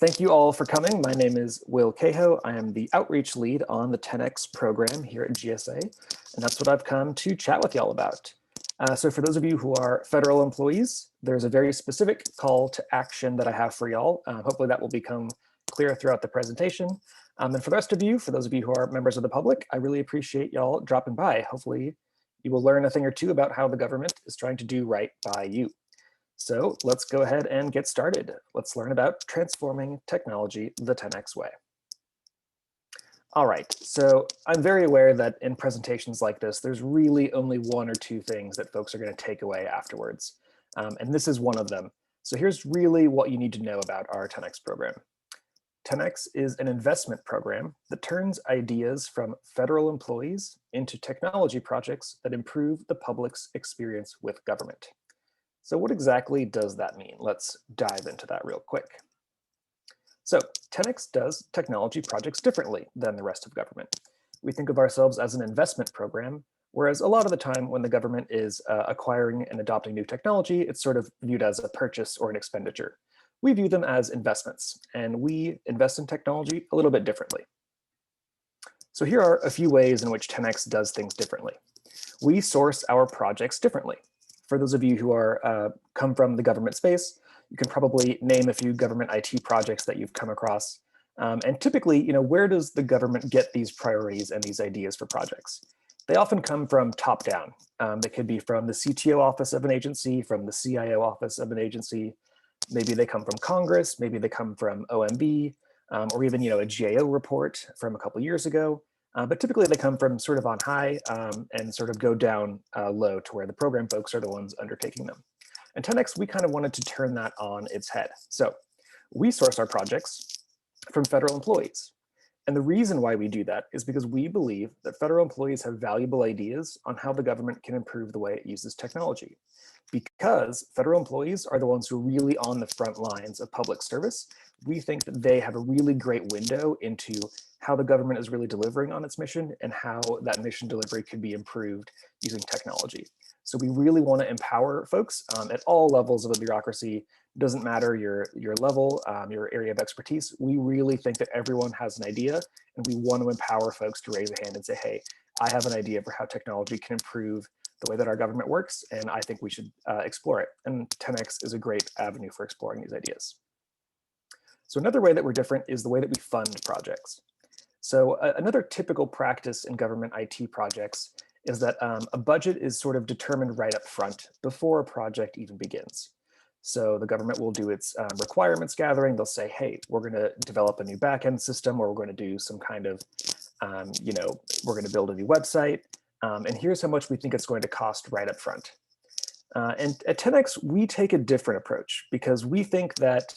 Thank you all for coming. My name is Will Cahoe. I am the outreach lead on the 10X program here at GSA, and that's what I've come to chat with y'all about. So for those of you who are federal employees, there's a very specific call to action that I have for y'all. Hopefully that will become clear throughout the presentation. And for the rest of you, for those of you who are members of the public, I really appreciate y'all dropping by. Hopefully you will learn a thing or two about how the government is trying to do right by you. So let's go ahead and get started. Let's learn about transforming technology the 10X way. All right, so I'm very aware that in presentations like this, there's really only one or two things that folks are going to take away afterwards. And this is one of them. So here's really what you need to know about our 10X program. 10X is an investment program that turns ideas from federal employees into technology projects that improve the public's experience with government. So what exactly does that mean? Let's dive into that real quick. So 10X does technology projects differently than the rest of government. We think of ourselves as an investment program, whereas a lot of the time when the government is acquiring and adopting new technology, it's sort of viewed as a purchase or an expenditure. We view them as investments, and we invest in technology a little bit differently. So here are a few ways in which 10X does things differently. We source our projects differently. For those of you who are come from the government space, you can probably name a few government IT projects that you've come across. And typically, where does the government get these priorities and these ideas for projects? They often come from top down. They could be from the CTO office of an agency, from the CIO office of an agency. Maybe they come from Congress, maybe they come from OMB, or even a GAO report from a couple years ago. But typically they come from sort of on high and sort of go down low to where the program folks are the ones undertaking them. And 10X, we kind of wanted to turn that on its head. So we source our projects from federal employees. And the reason why we do that is because we believe that federal employees have valuable ideas on how the government can improve the way it uses technology. Because federal employees are the ones who are really on the front lines of public service, we think that they have a really great window into how the government is really delivering on its mission and how that mission delivery could be improved using technology. So we really want to empower folks at all levels of the bureaucracy. Doesn't matter your level, your area of expertise. We really think that everyone has an idea, and we want to empower folks to raise a hand and say, hey, I have an idea for how technology can improve the way that our government works, and I think we should explore it. And 10X is a great avenue for exploring these ideas. So another way that we're different is the way that we fund projects. So another typical practice in government IT projects is that a budget is sort of determined right up front before a project even begins. So the government will do its requirements gathering. They'll say, hey, we're going to develop a new backend system, or we're going to do some kind of, we're going to build a new website. And here's how much we think it's going to cost right up front. And at 10X, we take a different approach because we think that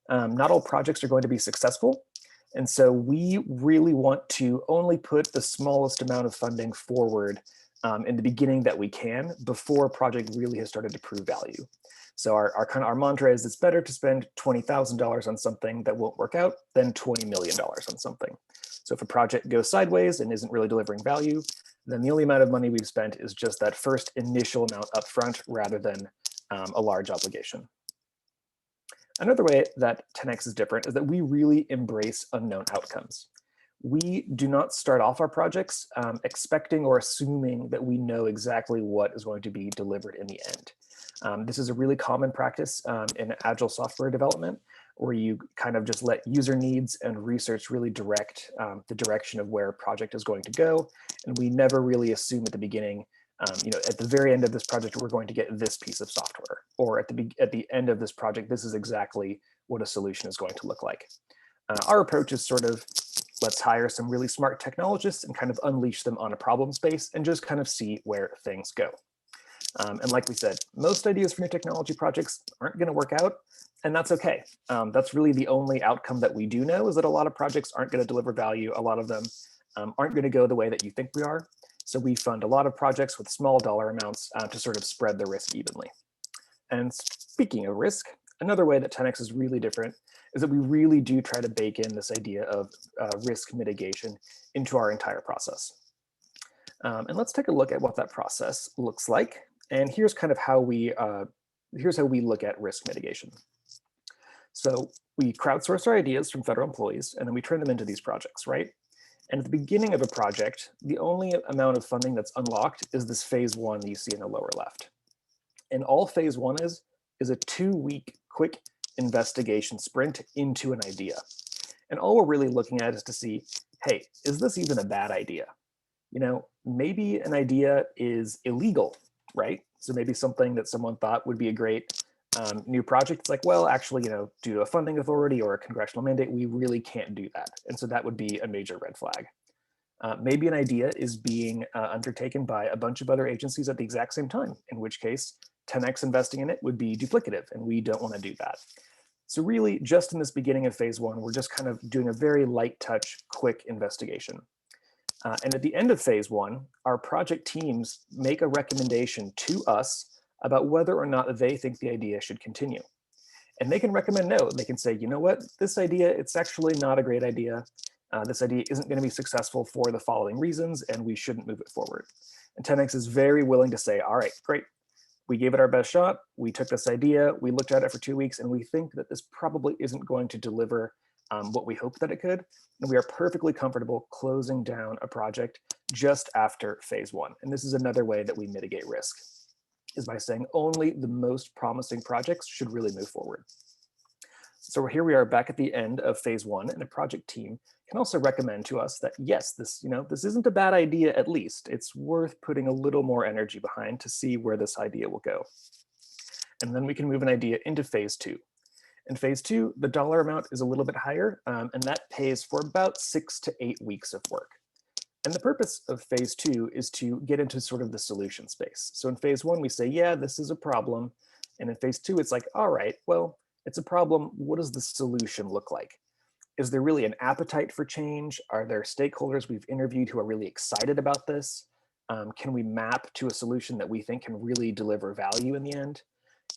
not all projects are going to be successful. And so we really want to only put the smallest amount of funding forward in the beginning that we can before a project really has started to prove value. So our mantra is it's better to spend $20,000 on something that won't work out than $20 million on something. So if a project goes sideways and isn't really delivering value, then the only amount of money we've spent is just that first initial amount upfront rather than a large obligation. Another way that 10X is different is that we really embrace unknown outcomes. We do not start off our projects expecting or assuming that we know exactly what is going to be delivered in the end. This is a really common practice in agile software development, where you kind of just let user needs and research really direct the direction of where a project is going to go. And we never really assume at the beginning, at the very end of this project, we're going to get this piece of software, or at the end of this project, this is exactly what a solution is going to look like. Our approach is sort of, let's hire some really smart technologists and kind of unleash them on a problem space and just kind of see where things go. And like we said, most ideas for new technology projects aren't going to work out, and that's okay. That's really the only outcome that we do know, is that a lot of projects aren't going to deliver value. A lot of them aren't going to go the way that you think we are. So we fund a lot of projects with small dollar amounts to sort of spread the risk evenly. And speaking of risk, another way that 10X is really different is that we really do try to bake in this idea of risk mitigation into our entire process. And let's take a look at what that process looks like. And here's kind of how we look at risk mitigation. So we crowdsource our ideas from federal employees, and then we turn them into these projects, right? And at the beginning of a project, the only amount of funding that's unlocked is this phase one that you see in the lower left. And all phase one is a 2-week quick investigation sprint into an idea. And all we're really looking at is to see, hey, is this even a bad idea? You know, maybe an idea is illegal, right? So maybe something that someone thought would be a great new project. It's like, well, actually, you know, due to a funding authority or a congressional mandate, we really can't do that. And so that would be a major red flag. Maybe an idea is being undertaken by a bunch of other agencies at the exact same time, in which case 10x investing in it would be duplicative, and we don't want to do that. So really, just in this beginning of phase one, we're just kind of doing a very light touch, quick investigation. And at the end of phase one, our project teams make a recommendation to us about whether or not they think the idea should continue. And they can recommend no. They can say, you know what, this idea, it's actually not a great idea. This idea isn't going to be successful for the following reasons, and we shouldn't move it forward. And 10x is very willing to say, all right, great. We gave it our best shot. We took this idea. We looked at it for 2 weeks, and we think that this probably isn't going to deliver what we hoped that it could. And we are perfectly comfortable closing down a project just after phase one. And this is another way that we mitigate risk, is by saying only the most promising projects should really move forward. So here we are back at the end of phase one, and the project team can also recommend to us that yes, this isn't a bad idea. At least it's worth putting a little more energy behind to see where this idea will go. And then we can move an idea into phase two. In phase two, the dollar amount is a little bit higher, and that pays for about 6 to 8 weeks of work. And the purpose of phase two is to get into sort of the solution space. So in phase one, we say, yeah, this is a problem. And in phase two, it's like, all right, well, it's a problem. What does the solution look like? Is there really an appetite for change? Are there stakeholders we've interviewed who are really excited about this? Can we map to a solution that we think can really deliver value in the end?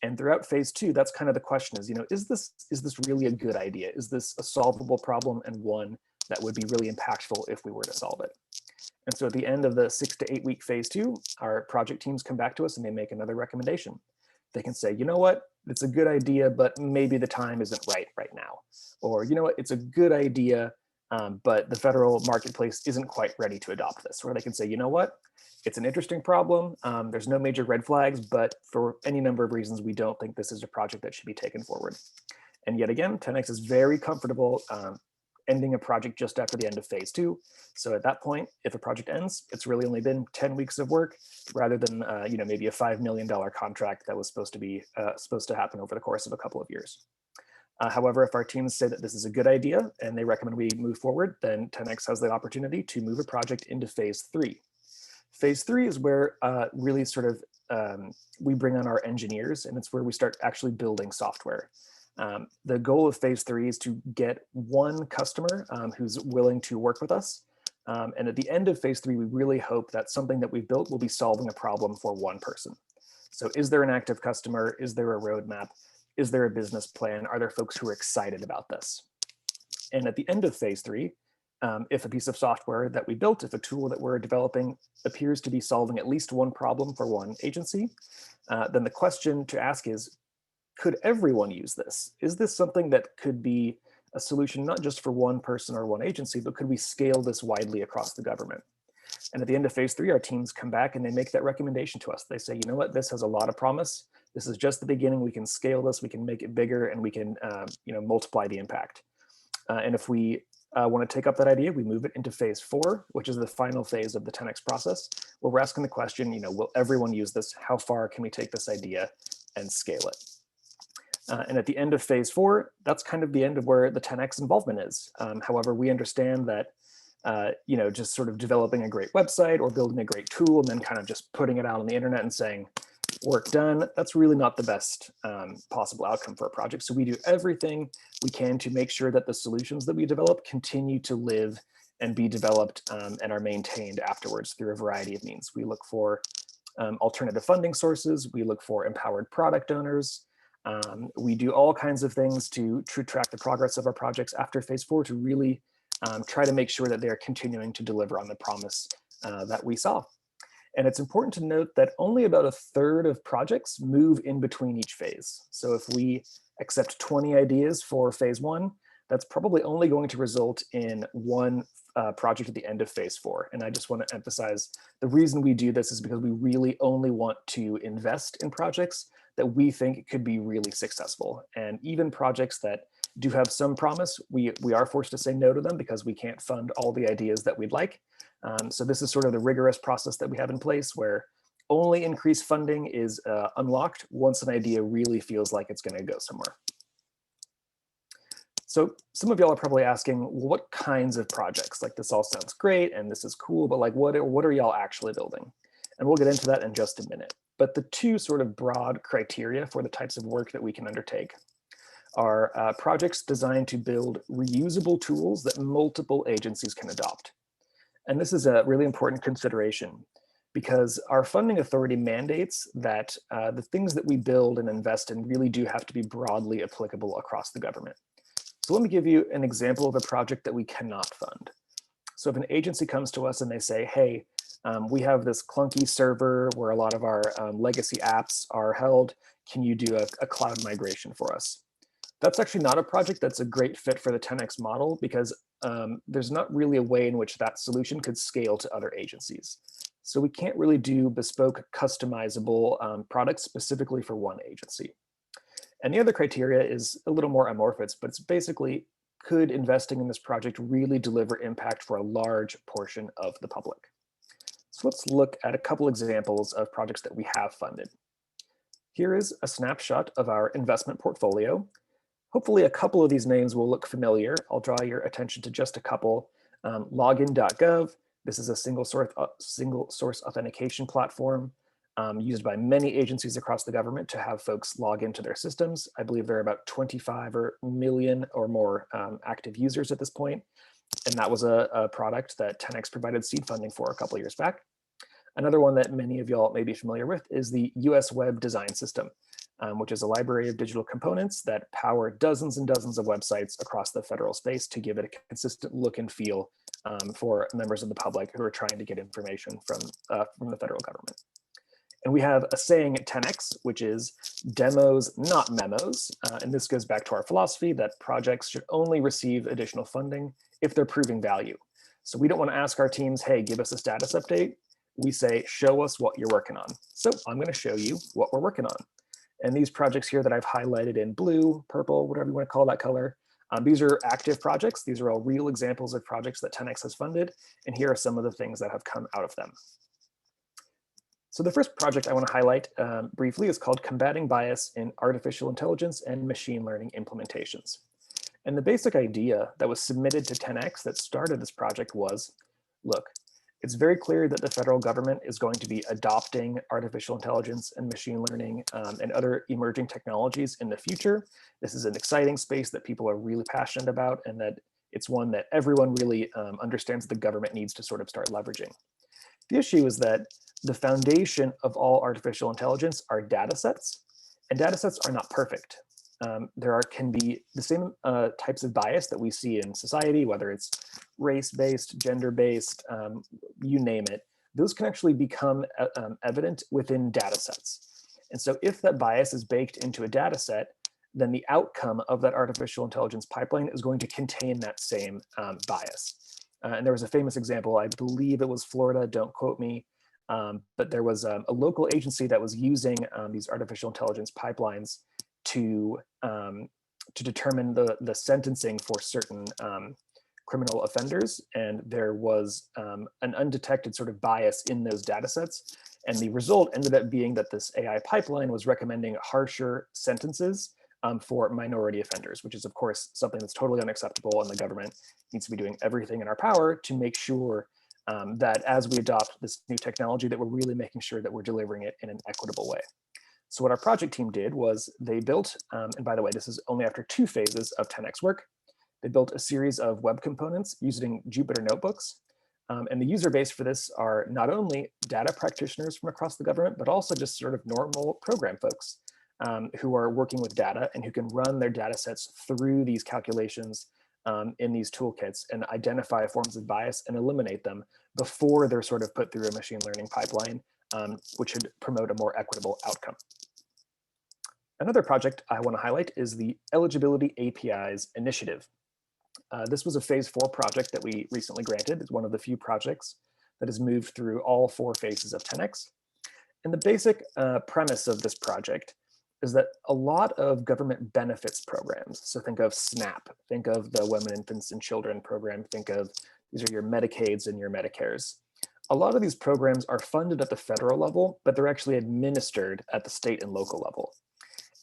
And throughout phase two, that's kind of the question is, is this really a good idea? Is this a solvable problem and one that would be really impactful if we were to solve it? And so at the end of the 6 to 8 week phase two, our project teams come back to us and they make another recommendation. They can say, you know what, it's a good idea, but maybe the time isn't right now. Or, you know what, it's a good idea, but the federal marketplace isn't quite ready to adopt this. Or they can say, you know what, it's an interesting problem. There's no major red flags, but for any number of reasons, we don't think this is a project that should be taken forward. And yet again, 10x is very comfortable ending a project just after the end of phase two. So at that point, if a project ends, it's really only been 10 weeks of work rather than maybe a $5 million contract that was supposed to happen over the course of a couple of years. However, if our teams say that this is a good idea and they recommend we move forward, then 10x has the opportunity to move a project into phase three. Phase three is where really sort of we bring on our engineers, and it's where we start actually building software. The goal of phase three is to get one customer who's willing to work with us. And at the end of phase three, we really hope that something that we've built will be solving a problem for one person. So is there an active customer? Is there a roadmap? Is there a business plan? Are there folks who are excited about this? And at the end of phase three, if a piece of software that we built, if a tool that we're developing appears to be solving at least one problem for one agency, then the question to ask is, could everyone use this? Is this something that could be a solution not just for one person or one agency, but could we scale this widely across the government? And at the end of phase three, our teams come back and they make that recommendation to us. They say, you know what, this has a lot of promise. This is just the beginning. We can scale this, we can make it bigger, and we can multiply the impact. And if we want to take up that idea, we move it into phase four, which is the final phase of the 10x process, where we're asking the question, will everyone use this? How far can we take this idea and scale it? And at the end of phase four, that's kind of the end of where the 10x involvement is. However, we understand that just sort of developing a great website or building a great tool and then kind of just putting it out on the internet and saying, work done, that's really not the best possible outcome for a project. So we do everything we can to make sure that the solutions that we develop continue to live and be developed and are maintained afterwards through a variety of means. We look for alternative funding sources. We look for empowered product owners. We do all kinds of things to track the progress of our projects after phase four to really try to make sure that they're continuing to deliver on the promise that we saw. And it's important to note that only about a third of projects move in between each phase. So if we accept 20 ideas for phase 1, that's probably only going to result in one project at the end of phase 4. And I just want to emphasize the reason we do this is because we really only want to invest in projects that we think could be really successful. And even projects that do have some promise, we are forced to say no to them because we can't fund all the ideas that we'd like. So this is sort of the rigorous process that we have in place where only increased funding is unlocked once an idea really feels like it's going to go somewhere. So some of y'all are probably asking, well, what kinds of projects? Like, this all sounds great and this is cool, but like, what are y'all actually building? And we'll get into that in just a minute. But the two sort of broad criteria for the types of work that we can undertake are projects designed to build reusable tools that multiple agencies can adopt. And this is a really important consideration because our funding authority mandates that the things that we build and invest in really do have to be broadly applicable across the government. So let me give you an example of a project that we cannot fund. So if an agency comes to us and they say, hey, we have this clunky server where a lot of our legacy apps are held, can you do a cloud migration for us? That's actually not a project that's a great fit for the 10x model because there's not really a way in which that solution could scale to other agencies. So we can't really do bespoke, customizable products specifically for one agency. And the other criteria is a little more amorphous, but it's basically, could investing in this project really deliver impact for a large portion of the public? So let's look at a couple examples of projects that we have funded. Here is a snapshot of our investment portfolio. Hopefully a couple of these names will look familiar. I'll draw your attention to just a couple. Login.gov. This is a single source authentication platform used by many agencies across the government to have folks log into their systems. I believe there are about 25 million or more active users at this point. And that was a product that 10x provided seed funding for a couple of years back. Another one that many of y'all may be familiar with is the US Web Design System, which is a library of digital components that power dozens and dozens of websites across the federal space to give it a consistent look and feel for members of the public who are trying to get information from the federal government. And we have a saying at 10x, which is demos, not memos. And this goes back to our philosophy that projects should only receive additional funding if they're proving value. So we don't want to ask our teams, hey, give us a status update. We say, show us what you're working on. So I'm going to show you what we're working on. And these projects here that I've highlighted in blue, purple, whatever you want to call that color, these are active projects. These are all real examples of projects that 10x has funded. And here are some of the things that have come out of them. So the first project I want to highlight briefly is called Combating Bias in Artificial Intelligence and Machine Learning Implementations. And the basic idea that was submitted to 10x that started this project was, look, it's very clear that the federal government is going to be adopting artificial intelligence and machine learning and other emerging technologies in the future. This is an exciting space that people are really passionate about, and that it's one that everyone really understands the government needs to sort of start leveraging. The issue is that the foundation of all artificial intelligence are data sets, and data sets are not perfect. Can be the same types of bias that we see in society, whether it's race-based, gender-based, you name it. Those can actually become evident within data sets. And so if that bias is baked into a data set, then the outcome of that artificial intelligence pipeline is going to contain that same bias. And there was a famous example, I believe it was Florida, don't quote me, but there was a local agency that was using these artificial intelligence pipelines to determine the sentencing for certain criminal offenders, and there was an undetected sort of bias in those data sets. And the result ended up being that this AI pipeline was recommending harsher sentences for minority offenders, which is, of course, something that's totally unacceptable, and the government needs to be doing everything in our power to make sure that as we adopt this new technology, that we're really making sure that we're delivering it in an equitable way. So what our project team did was they built, and by the way, this is only after 2 phases of 10x work, they built a series of web components using Jupyter notebooks. And the user base for this are not only data practitioners from across the government, but also just sort of normal program folks who are working with data and who can run their data sets through these calculations in these toolkits and identify forms of bias and eliminate them before they're sort of put through a machine learning pipeline, which should promote a more equitable outcome. Another project I want to highlight is the Eligibility APIs Initiative. This was a phase 4 project that we recently granted. It's one of the few projects that has moved through all 4 phases of 10X. And the basic premise of this project is that a lot of government benefits programs, so think of SNAP, think of the Women, Infants, and Children program, think of these are your Medicaids and your Medicares. A lot of these programs are funded at the federal level, but they're actually administered at the state and local level.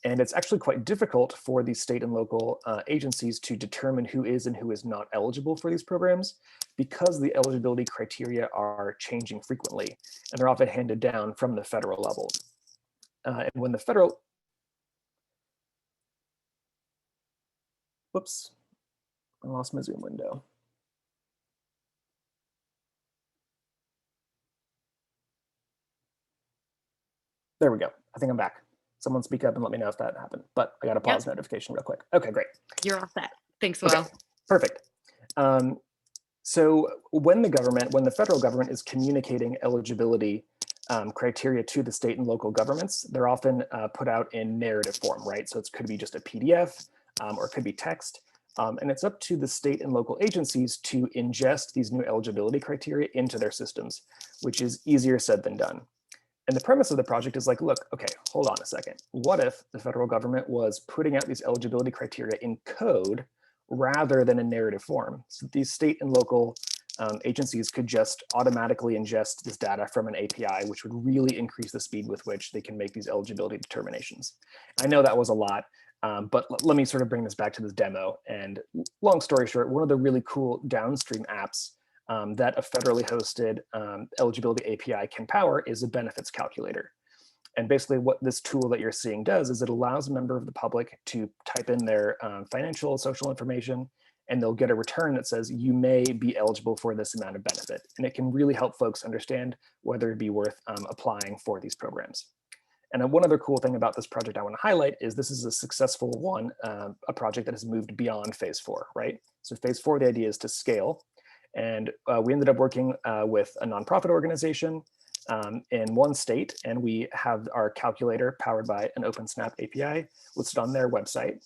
And it's actually quite difficult for the state and local agencies to determine who is and who is not eligible for these programs because the eligibility criteria are changing frequently and they're often handed down from the federal level. And when the federal, whoops, I lost my Zoom window. There we go. I think I'm back. Someone speak up and let me know if that happened, but I got a pause notification real quick. Okay, great. You're all set. Thanks, Will. Okay, perfect. So when the federal government is communicating eligibility criteria to the state and local governments, they're often put out in narrative form, right? So it could be just a PDF or it could be text. And it's up to the state and local agencies to ingest these new eligibility criteria into their systems, which is easier said than done. And the premise of the project is like, look, okay, hold on a second. What if the federal government was putting out these eligibility criteria in code rather than in narrative form? So these state and local agencies could just automatically ingest this data from an API, which would really increase the speed with which they can make these eligibility determinations. I know that was a lot, but let me sort of bring this back to this demo. And long story short, one of the really cool downstream apps that a federally hosted eligibility API can power is a benefits calculator. And basically what this tool that you're seeing does is it allows a member of the public to type in their financial, social information, and they'll get a return that says you may be eligible for this amount of benefit. And it can really help folks understand whether it'd be worth applying for these programs. And then one other cool thing about this project I want to highlight is this is a successful one, a project that has moved beyond phase 4, right? So phase 4, the idea is to scale. And we ended up working with a nonprofit organization in one state, and we have our calculator powered by an OpenSnap API listed on their website.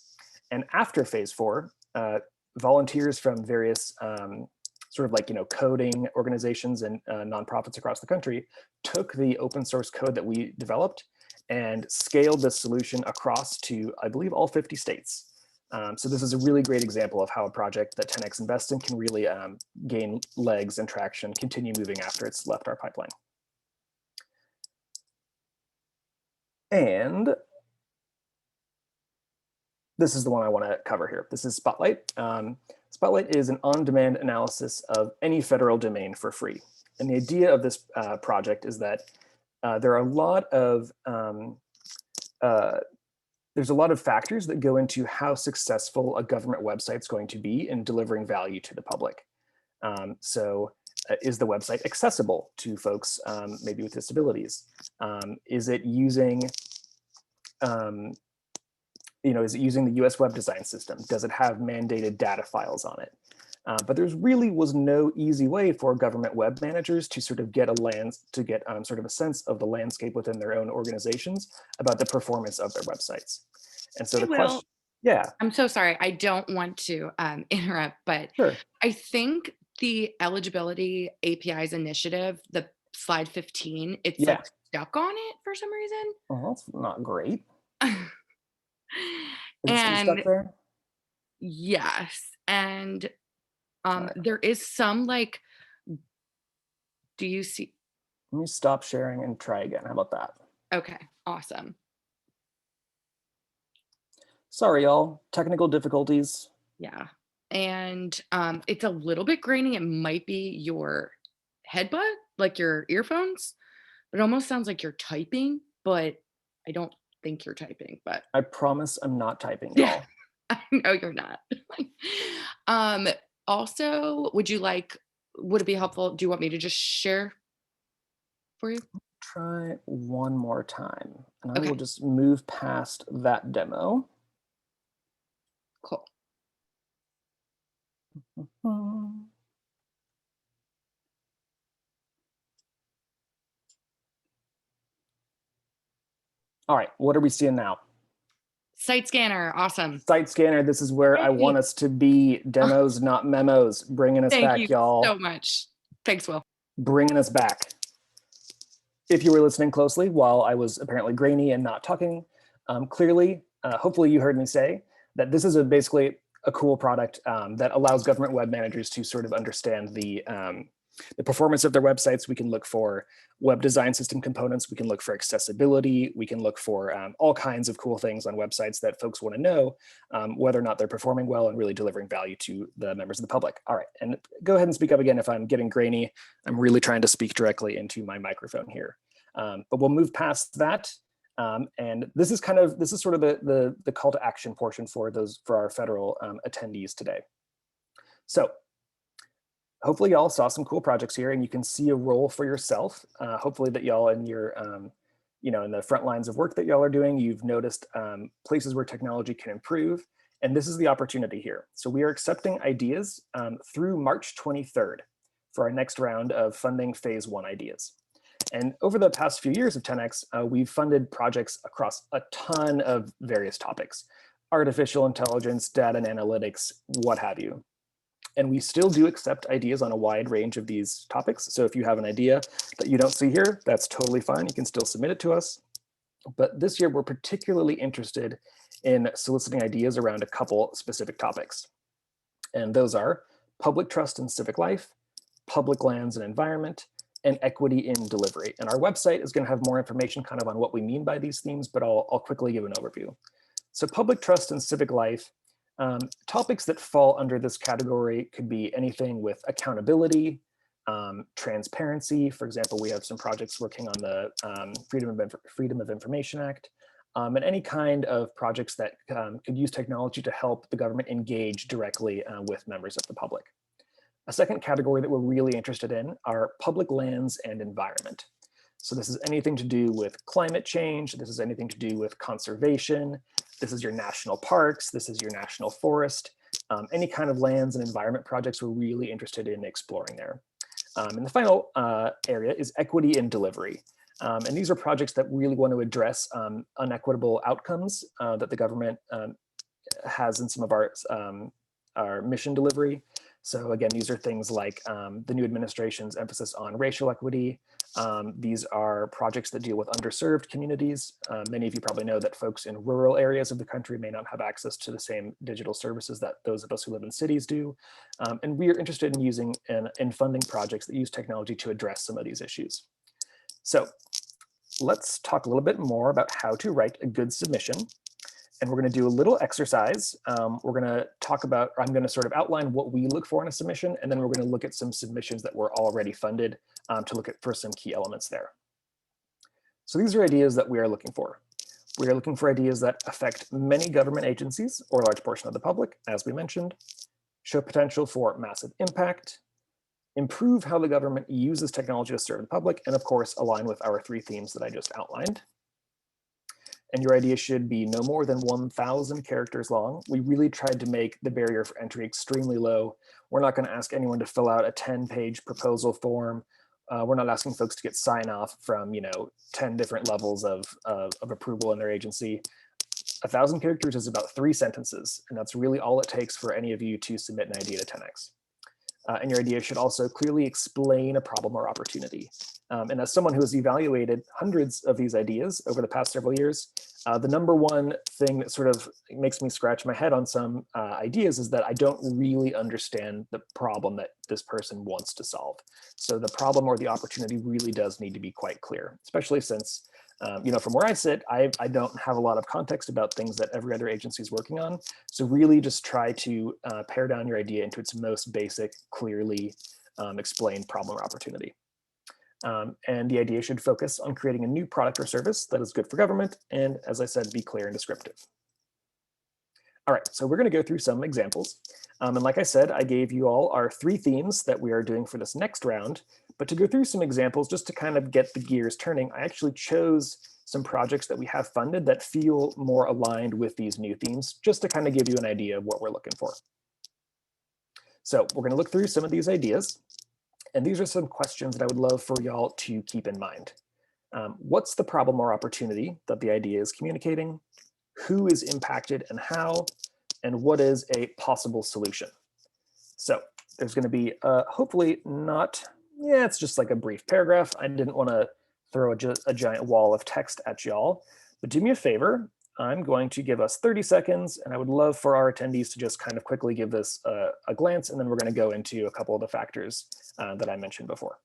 And after phase 4, volunteers from various sort of like, coding organizations and nonprofits across the country took the open source code that we developed and scaled the solution across to, I believe, all 50 states. So this is a really great example of how a project that 10X invests in can really gain legs and traction, continue moving after it's left our pipeline. And this is the one I want to cover here. This is Spotlight. Spotlight is an on-demand analysis of any federal domain for free. And the idea of this project is that there are a lot of there's a lot of factors that go into how successful a government website is going to be in delivering value to the public. Is the website accessible to folks maybe with disabilities? Is it using is it using the US web design system? Does it have mandated data files on it? But there really was no easy way for government web managers to sort of get sort of a sense of the landscape within their own organizations about the performance of their websites. And so the question, yeah. I'm so sorry. I don't want to interrupt, but sure. I think the eligibility APIs initiative, the slide 15, it's like stuck on it for some reason. Well, that's not great. Is And it stuck there? yes, and there is some like, do you see? Let me stop sharing and try again. How about that? Okay, awesome. Sorry, y'all. Technical difficulties. Yeah, and it's a little bit grainy. It might be your headbutt, like your earphones. It almost sounds like you're typing, but I don't think you're typing. But I promise I'm not typing, yeah, y'all. I know you're not. Also, would it be helpful? Do you want me to just share for you? Try one more time, and I Okay, will just move past that demo. cool. All right, what are we seeing now? Site scanner, awesome. Site scanner, this is where I Yay. want us to be. Demos, not memos. Bringing us Thank back, you so y'all. much. Thanks, Will. Bringing us back. If you were listening closely while I was apparently grainy and not talking clearly, hopefully you heard me say that this is basically a cool product that allows government web managers to sort of understand the performance of their websites. We can look for web design system components. We can look for accessibility. We can look for all kinds of cool things on websites that folks want to know whether or not they're performing well and really delivering value to the members of the public. All right, and go ahead and speak up again if I'm getting grainy. I'm really trying to speak directly into my microphone here. But we'll move past that. And this is sort of the call to action portion for our federal attendees today. So hopefully y'all saw some cool projects here and you can see a role for yourself. Hopefully that y'all in your, in the front lines of work that y'all are doing, you've noticed places where technology can improve. And this is the opportunity here. So we are accepting ideas through March 23rd for our next round of funding phase 1 ideas. And over the past few years of 10X, we've funded projects across a ton of various topics: artificial intelligence, data and analytics, what have you. And we still do accept ideas on a wide range of these topics. So if you have an idea that you don't see here, that's totally fine. You can still submit it to us. But this year, we're particularly interested in soliciting ideas around a couple specific topics. And those are public trust and civic life, public lands and environment, and equity in delivery. And our website is going to have more information kind of on what we mean by these themes, but I'll quickly give an overview. So public trust and civic life, topics that fall under this category could be anything with accountability, transparency. For example, we have some projects working on the Freedom of Information Act, and any kind of projects that could use technology to help the government engage directly with members of the public. A second category that we're really interested in are public lands and environment. So this is anything to do with climate change. This is anything to do with conservation. This is your national parks. This is your national forest. Any kind of lands and environment projects we're really interested in exploring there. And the final area is equity in delivery. And these are projects that really want to address unequitable outcomes that the government has in some of our mission delivery. So again, these are things like the new administration's emphasis on racial equity. These are projects that deal with underserved communities. Many of you probably know that folks in rural areas of the country may not have access to the same digital services that those of us who live in cities do. And we are interested in using and funding projects that use technology to address some of these issues. So let's talk a little bit more about how to write a good submission. And we're going to do a little exercise. We're going to talk about, or I'm going to sort of outline what we look for in a submission, and then we're going to look at some submissions that were already funded to look at for some key elements there. So these are ideas that we are looking for. We are looking for ideas that affect many government agencies or a large portion of the public, as we mentioned, show potential for massive impact, improve how the government uses technology to serve the public, and of course, align with our 3 themes that I just outlined. And your idea should be no more than 1,000 characters long. We really tried to make the barrier for entry extremely low. We're not going to ask anyone to fill out a 10-page proposal form. We're not asking folks to get sign off from 10 different levels of approval in their agency. 1,000 characters is about 3 sentences, and that's really all it takes for any of you to submit an idea to 10X. And your idea should also clearly explain a problem or opportunity. And as someone who has evaluated hundreds of these ideas over the past several years, the number one thing that sort of makes me scratch my head on some ideas is that I don't really understand the problem that this person wants to solve. So the problem or the opportunity really does need to be quite clear, especially since from where I sit, I don't have a lot of context about things that every other agency is working on. So really just try to pare down your idea into its most basic, clearly explained problem or opportunity. And the idea should focus on creating a new product or service that is good for government, and as I said, be clear and descriptive. All right, so we're going to go through some examples. And like I said, I gave you all our 3 themes that we are doing for this next round. But to go through some examples, just to kind of get the gears turning, I actually chose some projects that we have funded that feel more aligned with these new themes, just to kind of give you an idea of what we're looking for. So we're going to look through some of these ideas. And these are some questions that I would love for y'all to keep in mind. What's the problem or opportunity that the idea is communicating? who is impacted and how, and what is a possible solution. So there's going to be hopefully not, yeah, it's just like a brief paragraph. I didn't want to throw a giant wall of text at y'all, but do me a favor. I'm going to give us 30 seconds, and I would love for our attendees to just kind of quickly give this a glance, and then we're going to go into a couple of the factors that I mentioned before.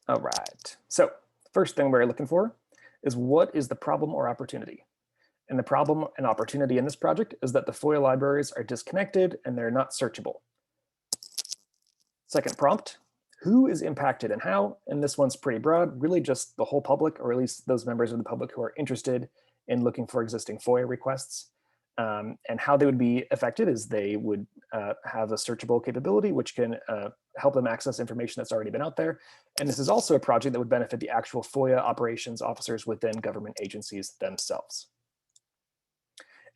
All right, so first thing we're looking for is what is the problem or opportunity? And the problem and opportunity in this project is that the FOIA libraries are disconnected and they're not searchable. Second prompt, who is impacted and how? And this one's pretty broad, really just the whole public, or at least those members of the public who are interested in looking for existing FOIA requests. And how they would be affected is they would have a searchable capability, which can help them access information that's already been out there. And this is also a project that would benefit the actual FOIA operations officers within government agencies themselves.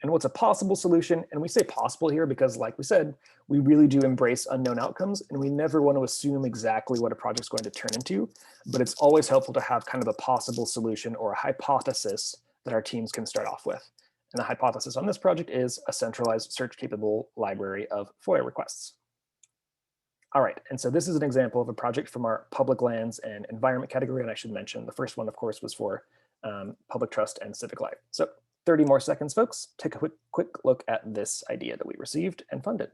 And what's a possible solution? And we say possible here because, like we said, we really do embrace unknown outcomes, and we never want to assume exactly what a project's going to turn into, but it's always helpful to have kind of a possible solution or a hypothesis that our teams can start off with. And the hypothesis on this project is a centralized search-capable library of FOIA requests. All right, and so this is an example of a project from our public lands and environment category, and I should mention the first one, of course, was for public trust and civic life. So 30 more seconds, folks. Take a quick look at this idea that we received and funded.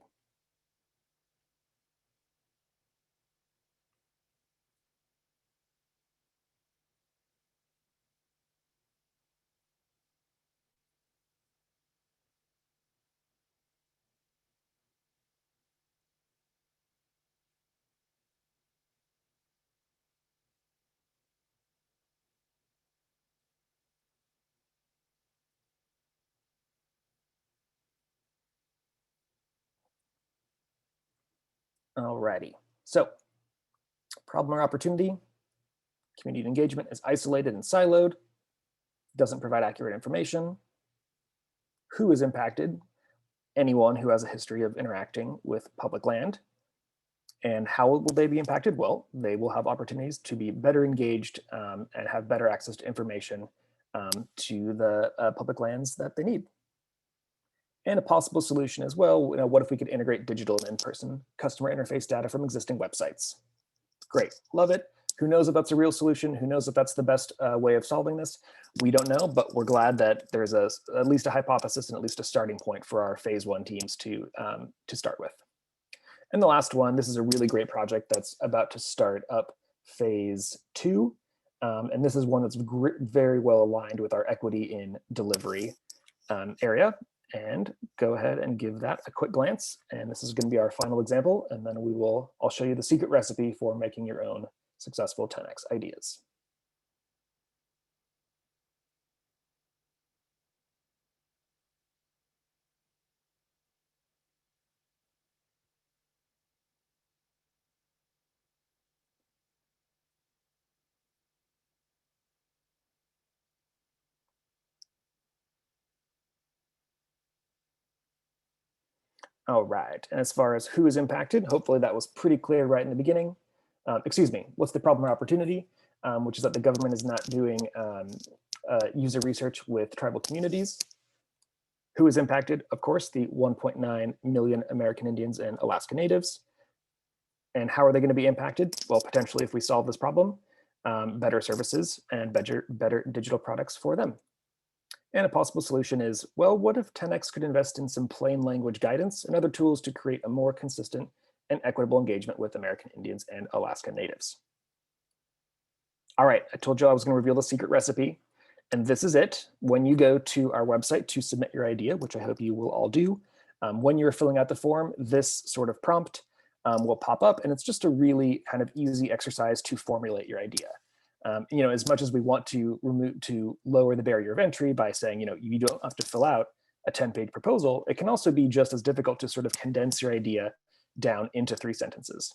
Alrighty, so problem or opportunity, community engagement is isolated and siloed, doesn't provide accurate information. Who is impacted? Anyone who has a history of interacting with public land. And how will they be impacted? Well, they will have opportunities to be better engaged and have better access to information to the public lands that they need. And a possible solution as well, what if we could integrate digital and in-person customer interface data from existing websites? Great, love it. Who knows if that's a real solution? Who knows if that's the best way of solving this? We don't know, but we're glad that there's at least a hypothesis and at least a starting point for our phase one teams to start with. And the last one, this is a really great project that's about to start up phase two. And this is one that's very well aligned with our equity in delivery area. And go ahead and give that a quick glance. And this is going to be our final example. And then I'll show you the secret recipe for making your own successful 10x ideas. All right, and as far as who is impacted, hopefully that was pretty clear right in the beginning. Excuse me, what's the problem or opportunity? Which is that the government is not doing user research with tribal communities. Who is impacted? Of course, the 1.9 million American Indians and Alaska Natives. And how are they going to be impacted? Well, potentially if we solve this problem, better services and better digital products for them. And a possible solution is, well, what if 10x could invest in some plain language guidance and other tools to create a more consistent and equitable engagement with American Indians and Alaska Natives? All right, I told you I was going to reveal the secret recipe, and this is it. When you go to our website to submit your idea, which I hope you will all do, when you're filling out the form, this sort of prompt will pop up, and it's just a really kind of easy exercise to formulate your idea. As much as we want to lower the barrier of entry by saying, you don't have to fill out a 10-page proposal, it can also be just as difficult to sort of condense your idea down into 3 sentences.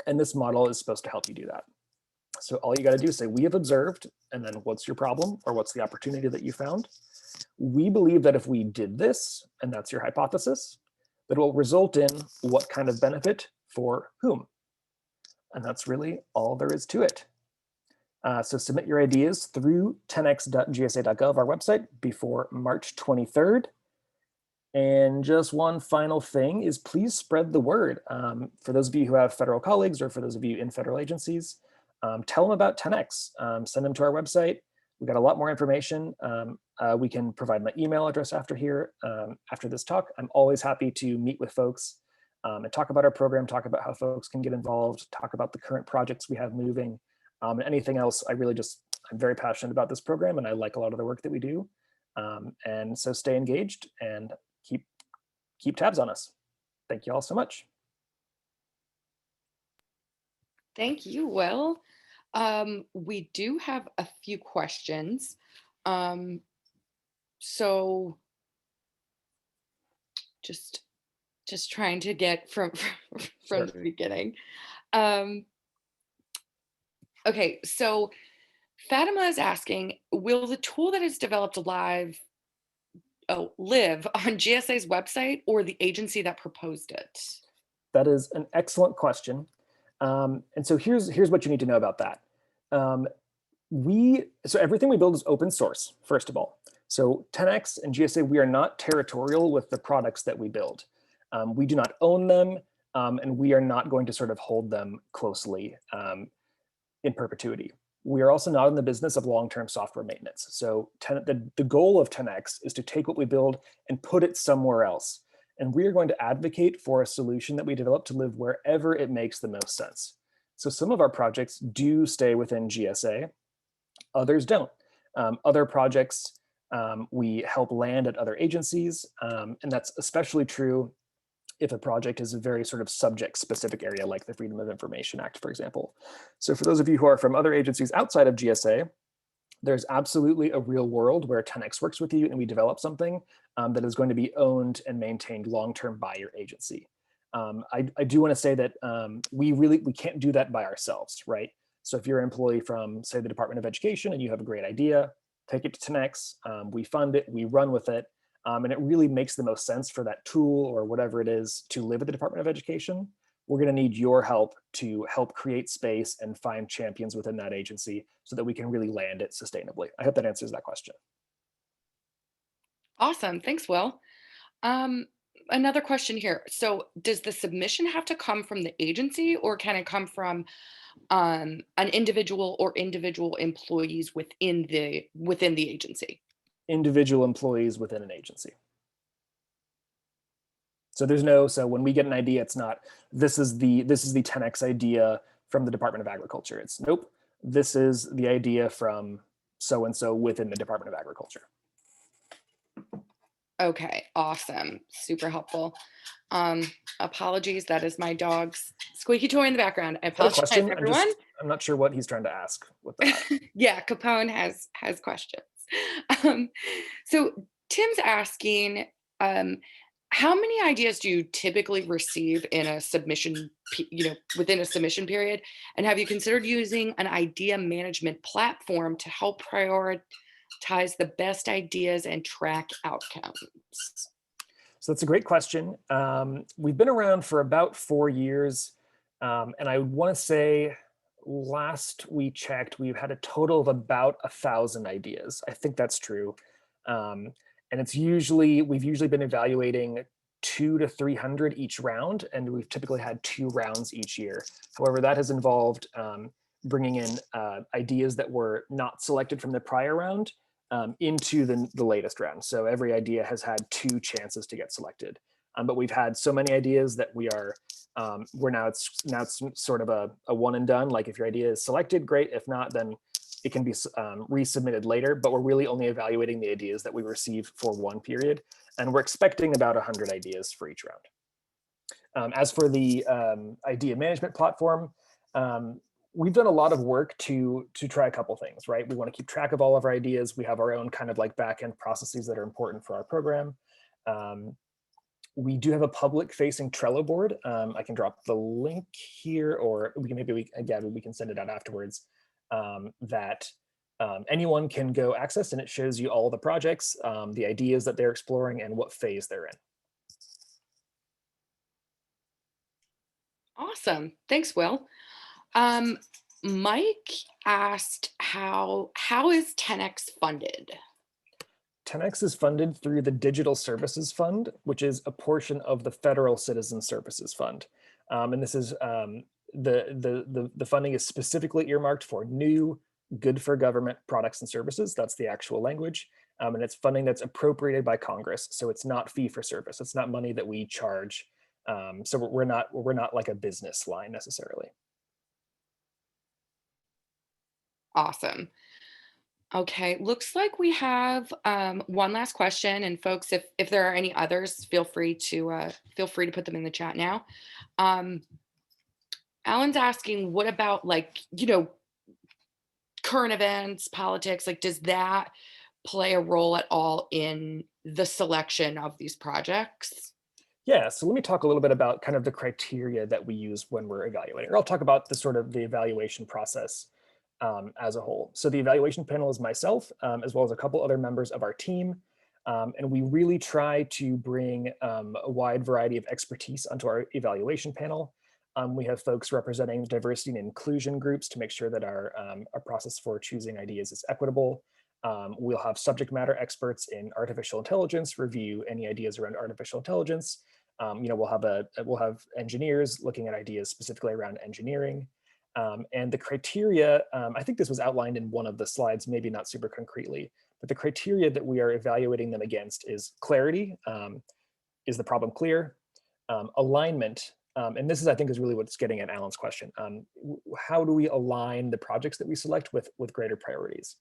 And this model is supposed to help you do that. So all you got to do is say, we have observed, and then what's your problem, or what's the opportunity that you found? We believe that if we did this, and that's your hypothesis, that it will result in what kind of benefit for whom. And that's really all there is to it. So submit your ideas through 10x.gsa.gov, our website, before March 23rd. And just one final thing is please spread the word. For those of you who have federal colleagues or for those of you in federal agencies, tell them about 10x. Send them to our website. We got a lot more information. We can provide my email address after here, after this talk. I'm always happy to meet with folks and talk about our program, talk about how folks can get involved, talk about the current projects we have moving, and anything else. I'm very passionate about this program and I like a lot of the work that we do. And so stay engaged and keep tabs on us. Thank you all so much. Thank you, Will. We do have a few questions. So just trying to get from Sure. the beginning. Okay, so Fatima is asking, will the tool that is developed live live on GSA's website or the agency that proposed it? That is an excellent question. And so here's what you need to know about that. So everything we build is open source, first of all. So 10x and GSA, we are not territorial with the products that we build. We do not own them, and we are not going to sort of hold them closely in perpetuity. We are also not in the business of long-term software maintenance. So the goal of 10x is to take what we build and put it somewhere else. And we are going to advocate for a solution that we develop to live wherever it makes the most sense. So some of our projects do stay within GSA, others don't. Other projects we help land at other agencies, and that's especially true if a project is a very sort of subject specific area like the Freedom of Information Act, for example. So for those of you who are from other agencies outside of GSA, there's absolutely a real world where 10x works with you and we develop something that is going to be owned and maintained long-term by your agency. I do want to say that we can't do that by ourselves, right? So if you're an employee from, say, the Department of Education and you have a great idea, take it to 10x, we fund it, we run with it, and it really makes the most sense for that tool or whatever it is to live at the Department of Education. We're going to need your help to help create space and find champions within that agency so that we can really land it sustainably. I hope that answers that question. Awesome. Thanks, Will. Another question here. So does the submission have to come from the agency or can it come from an individual or individual employees within the agency? Individual employees within an agency. So so when we get an idea, it's not, this is the 10x idea from the Department of Agriculture. It's nope, this is the idea from so-and-so within the Department of Agriculture. Okay, awesome. Super helpful. Apologies, that is my dog's squeaky toy in the background. I apologize, everyone. I'm not sure what he's trying to ask with that. Yeah, Capone has questions. So Tim's asking, how many ideas do you typically receive in a submission, within a submission period? And have you considered using an idea management platform to help prioritize the best ideas and track outcomes? So that's a great question. We've been around for about 4 years. And I want to say last we checked, we've had a total of about 1,000 ideas. I think that's true. And we've usually been evaluating 200 to 300 each round, and we've typically had 2 rounds each year. However, that has involved bringing in ideas that were not selected from the prior round into the latest round. So every idea has had 2 chances to get selected. But we've had so many ideas that we're now it's sort of a one and done. Like if your idea is selected, great. If not, then it can be resubmitted later, but we're really only evaluating the ideas that we receive for one period. And we're expecting about 100 ideas for each round. As for the idea management platform, we've done a lot of work to try a couple things, right? We want to keep track of all of our ideas. We have our own kind of like back-end processes that are important for our program. We do have a public-facing Trello board. I can drop the link here, or we can we can send it out afterwards. That anyone can go access, and it shows you all the projects, the ideas that they're exploring, and what phase they're in. Awesome. Thanks, Will. Um, Mike asked how is 10x funded? 10x is funded through the Digital Services Fund, which is a portion of the Federal Citizen Services Fund. And this is the funding is specifically earmarked for new, good for government products and services. That's the actual language. And it's funding that's appropriated by Congress. So it's not fee for service. It's not money that we charge. So we're not like a business line necessarily. Awesome. Okay, looks like we have one last question, and folks, if there are any others, feel free to put them in the chat now. Um, Alan's asking, what about like current events, politics? Like, does that play a role at all in the selection of these projects? Yeah, so let me talk a little bit about kind of the criteria that we use when we're evaluating, or I'll talk about the evaluation process as a whole. So the evaluation panel is myself, as well as a couple other members of our team. And we really try to bring a wide variety of expertise onto our evaluation panel. We have folks representing diversity and inclusion groups to make sure that our process for choosing ideas is equitable. We'll have subject matter experts in artificial intelligence review any ideas around artificial intelligence. We'll have engineers looking at ideas specifically around engineering. And the criteria, I think this was outlined in one of the slides, maybe not super concretely, but the criteria that we are evaluating them against is clarity. Is the problem clear? Alignment. And this is, I think, is really what's getting at Alan's question. How do we align the projects that we select with greater priorities?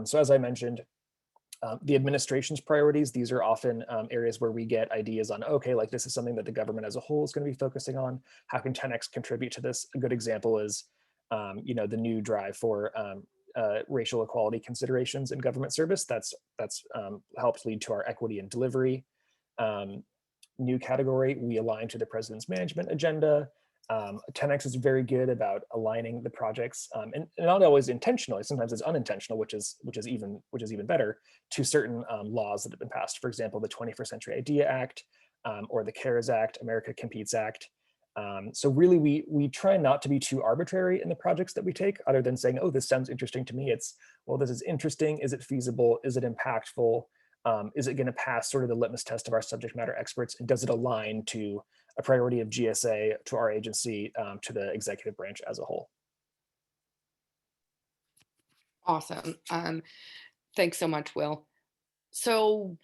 So as I mentioned, the administration's priorities, these are often areas where we get ideas on, okay, like this is something that the government as a whole is going to be focusing on. How can 10x contribute to this? A good example is, the new drive for racial equality considerations in government service. That's helped lead to our equity and delivery. New category, we align to the president's management agenda. 10x is very good about aligning the projects, and not always intentionally. Sometimes it's unintentional, which is even better, to certain laws that have been passed. For example, the 21st Century Idea Act, or the CARES Act, America Competes Act. So really, we try not to be too arbitrary in the projects that we take, other than saying, oh, this sounds interesting to me. It's, well, this is interesting. Is it feasible? Is it impactful? Is it going to pass sort of the litmus test of our subject matter experts? And does it align to a priority of GSA, to our agency, to the executive branch as a whole? Awesome. Thanks so much, Will. So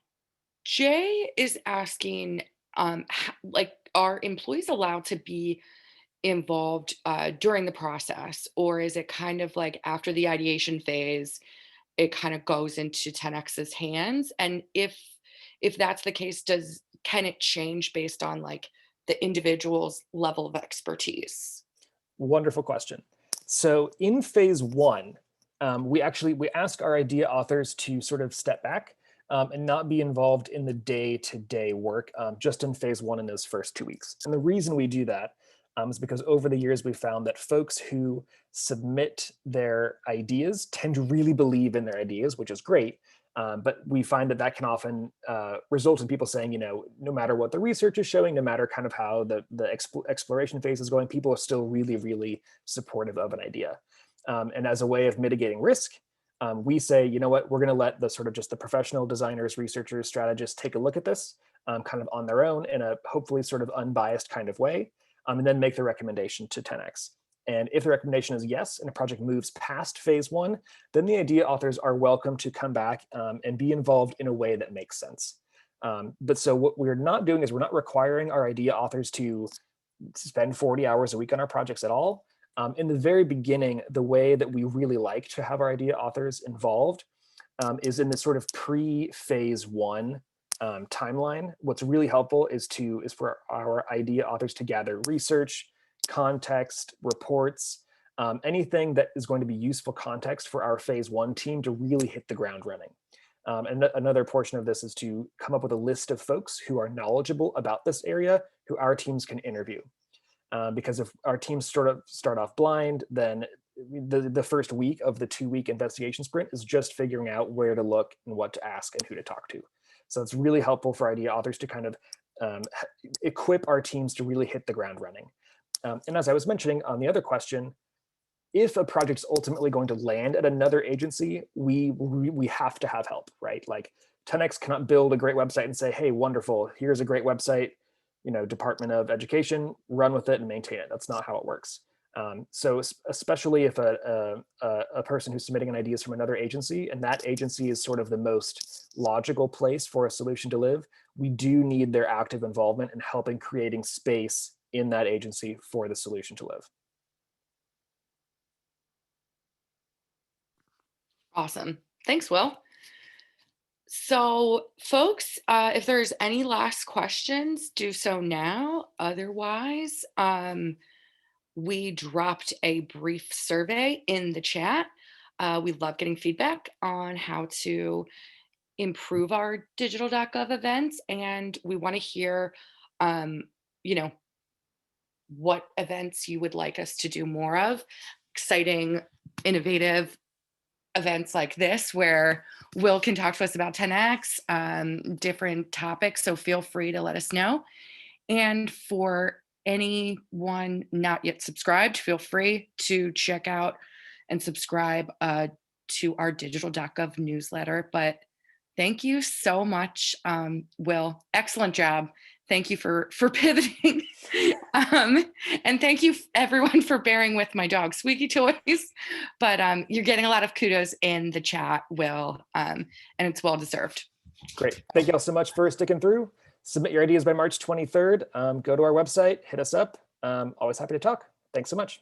Jay is asking, like, are employees allowed to be involved during the process, or is it kind of like after the ideation phase, it kind of goes into 10x's hands? And if that's the case, can it change based on like the individual's level of expertise? Wonderful question. So in phase one, we ask our idea authors to sort of step back and not be involved in the day-to-day work, just in phase one in those first 2 weeks. And the reason we do that is because over the years we found that folks who submit their ideas tend to really believe in their ideas, which is great. But we find that can often result in people saying, no matter what the research is showing, no matter kind of how the exploration phase is going, people are still really, really supportive of an idea. And as a way of mitigating risk, we say, you know what, we're going to let the professional designers, researchers, strategists take a look at this kind of on their own in a hopefully sort of unbiased kind of way, and then make the recommendation to 10x. And if the recommendation is yes, and a project moves past phase one, then the idea authors are welcome to come back and be involved in a way that makes sense. But so what we're not doing is we're not requiring our idea authors to spend 40 hours a week on our projects at all. In the very beginning, the way that we really like to have our idea authors involved is in this sort of pre-phase one timeline. What's really helpful is for our idea authors to gather research, context, reports, anything that is going to be useful context for our phase one team to really hit the ground running. And another portion of this is to come up with a list of folks who are knowledgeable about this area, who our teams can interview. Because if our teams start off blind, then the first week of the 2-week investigation sprint is just figuring out where to look and what to ask and who to talk to. So it's really helpful for idea authors to kind of equip our teams to really hit the ground running. And as I was mentioning on the other question, if a project's ultimately going to land at another agency, we have to have help, right? Like 10x cannot build a great website and say, hey, wonderful, here's a great website, Department of Education, run with it and maintain it. That's not how it works. So especially if a person who's submitting an idea is from another agency, and that agency is sort of the most logical place for a solution to live, we do need their active involvement in helping creating space in that agency for the solution to live. Awesome. Thanks, Will. So, folks, if there's any last questions, do so now. Otherwise, we dropped a brief survey in the chat. We love getting feedback on how to improve our digital.gov events, and we want to hear, um, you know, what events you would like us to do more of. Exciting, innovative events like this where Will can talk to us about 10x, different topics. So feel free to let us know. And for anyone not yet subscribed, feel free to check out and subscribe to our digital.gov newsletter. But thank you so much, Will. Excellent job. Thank you for pivoting. And thank you everyone for bearing with my dog Squeaky Toys. But you're getting a lot of kudos in the chat, Will, and it's well deserved. Great. Thank you all so much for sticking through. Submit your ideas by March 23rd. Go to our website, hit us up. Always happy to talk. Thanks so much.